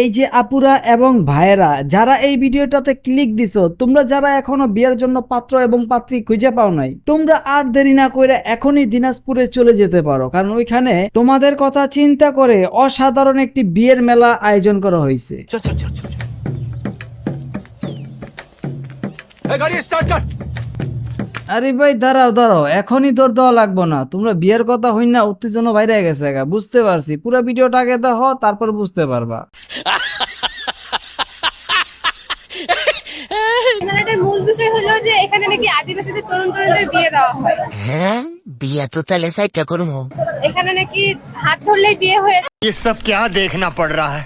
এই যে আপুরা এবং ভাইয়েরা যারা এই ভিডিওটাতে ক্লিক দিছো, তোমরা যারা এখনো বিয়ের জন্য পাত্র এবং পাত্রী খুঁজে পাও নাই, তোমরা আর দেরি না করে এখনই দিনাজপুরে চলে যেতে পারো, কারণ ওইখানে তোমাদের কথা চিন্তা করে অসাধারণ একটি বিয়ের মেলা আয়োজন করা হয়েছে। আরে ভাই দাঁড়াও, এখনই দৌড় দেওয়া লাগবো না। তোমরা বিয়ের কথা হই না, উত্তেজনা বাইরে গেছে, বুঝতে পারছি। পুরো ভিডিওটা আগে দেখো, তারপর বুঝতে পারবা। এটার মূল বিষয় হলো যে এখানে নাকি আদিবাসীদের তরুণ তরুণীদের বিয়ে দেওয়া হয়। হ্যাঁ, বিয়ে তো তাহলে সাইডটা করবো। এখানে নাকি হাত ধরলেই বিয়ে হয়ে যায়। ये सब क्या देखना पड़ रहा है?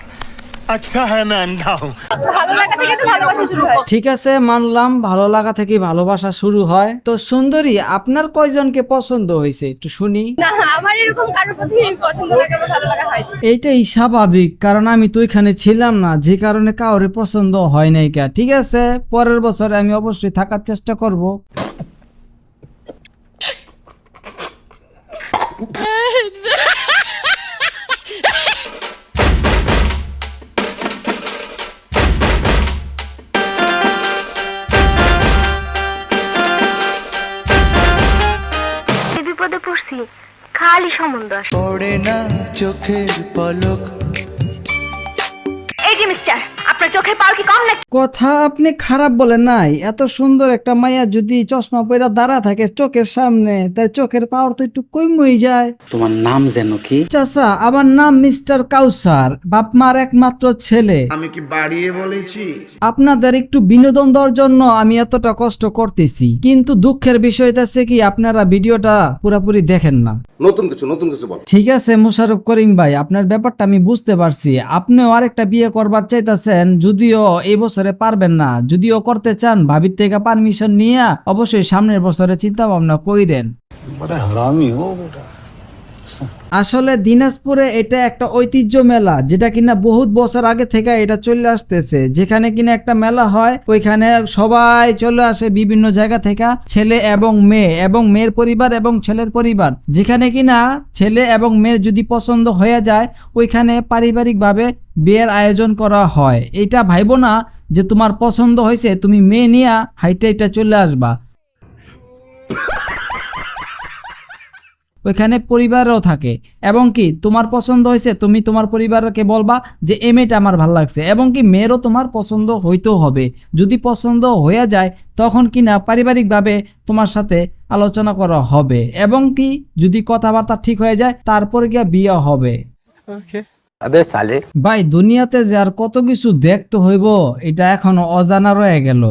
अच्छा है मैं अंधा हूँ। ভালো লাগা থেকে তো ভালোবাসা শুরু হয়। ঠিক আছে, মানলাম ভালো লাগা থেকে ভালোবাসা শুরু হয়। তো সুন্দরী, আপনার কয়জনকে পছন্দ হয়েছে একটু শুনি। না, আমার এরকম কারোর প্রতি পছন্দ লাগে বা ভালো লাগা হয় না। এইটাই স্বাভাবিক, কারণ আমি তো এখানে ছিলাম না, যে কারণে কাউরে পছন্দ হয় নাই। ঠিক আছে, পরের বছরে আমি অবশ্যই থাকার চেষ্টা করব। বিপদে পড়ছি, খালি সম্বন্ধ আসে। পড়ে না চোখের পলক। এই যে মিস্টার, আপনার চোখের পাওয়ার কি কম নাকি? কথা আপনি খারাপ বলেন নাই। এত সুন্দর একটা মাইয়া যদি চশমা পরে দাঁড়া থাকে চোখের সামনে, তাই চোখের পাওয়ার তো একটু কমই যায়। তোমার নাম যেন কি? চাচা, আমার নাম মিস্টার কাউসার, বাপ মার একমাত্র ছেলে। আমি কি বাড়িয়ে বলেছি? আপনাদের একটু বিনোদন দেওয়ার জন্য আমি এতটা কষ্ট করতেছি, কিন্তু দুঃখের বিষয় আছে কি আপনারা ভিডিওটা পুরোপুরি দেখেন না। নতুন কিছু বল। ঠিক আছে মোশাররফ করিম ভাই, আপনার ব্যাপারটা আমি বুঝতে পারছি। আপনিও আরেকটা বিয়ে করবার চাইতেছেন, যদিও এই বছরে পারবেন না। যদিও করতে চান, ভাবির থেকে পারমিশন নিয়ে অবশ্যই সামনের বছরে চিন্তা ভাবনা কইরেন। আসলে দিনাজপুরে এটা একটা ঐতিহ্য মেলা, যেটা কিনা বহুত বছর আগে থেকে এটা চলে আসতেছে। যেখানে কিনা একটা মেলা হয়, ওইখানে সবাই চলে আসে বিভিন্ন জায়গা থেকে, ছেলে এবং মেয়ে এবং মেয়ের পরিবার এবং ছেলের পরিবার। যেখানে কিনা ছেলে এবং মেয়ের যদি পছন্দ হয়ে যায়, ওইখানে পারিবারিক ভাবে বিয়ের আয়োজন করা হয়। এটা ভাইবো না যে তোমার পছন্দ হয়েছে তুমি মেয়ে নিয়ে হাইটা চলে আসবা। ওইখানে পরিবারও থাকে, এবং কি তোমার পছন্দ হয়েছে তুমি তোমার পরিবারকে বলবা যে এই মেয়েটা আমার ভালো লাগছে, এবং কি মেয়েরও তোমার পছন্দ হইতেও হবে। যদি পছন্দ হয়ে যায়, তখন কিনা পারিবারিকভাবে তোমার সাথে আলোচনা করা হবে, এবং কি যদি কথাবার্তা ঠিক হয়ে যায়, তারপরে গিয়ে বিয়ে হবে। ভাই, দুনিয়াতে যে আর কত কিছু দেখতে হইব, এটা এখনো অজানা রয়ে গেল।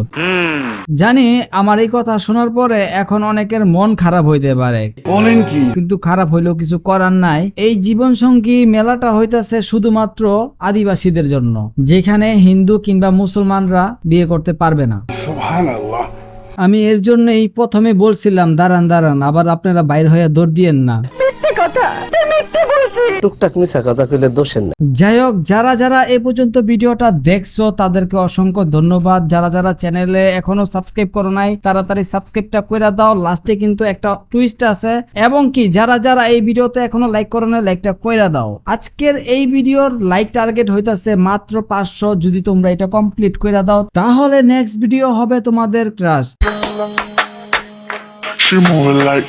জানি আমার এই কথা শোনার পরে এখন অনেকের মন খারাপ হইতে পারে, বলেন কি? কিন্তু খারাপ হইলেও কিছু করার নাই। এই জীবন সঙ্গী মেলাটা হইতাছে শুধুমাত্র আদিবাসীদের জন্য, যেখানে হিন্দু কিংবা মুসলমানরা বিয়ে করতে পারবে না। সুবহানাল্লাহ। আমি এর জন্যই প্রথমে বলছিলাম দাঁড়ান, আবার আপনারা বাইর হয়ে দৌড় দিয়েন না। টুকটাক মিছা কথা কইলে দোষের না। যাই হোক, যারা এই পর্যন্ত ভিডিওটা দেখছো তাদেরকে অসংখ্য ধন্যবাদ। যারা চ্যানেলে এখনো সাবস্ক্রাইব করো নাই, তাড়াতাড়ি সাবস্ক্রাইবটা করে দাও। লাস্টে কিন্তু একটা টুইস্ট আছে, এবং কি যারা এই ভিডিওতে এখনো লাইক করো না, লাইকটা কইরা দাও। আজকের এই ভিডিওর লাইক টার্গেট হইতাছে মাত্র 500। যদি তোমরা এটা কমপ্লিট কইরা দাও, তাহলে নেক্সট ভিডিও হবে তোমাদের ক্রাশ। She moving like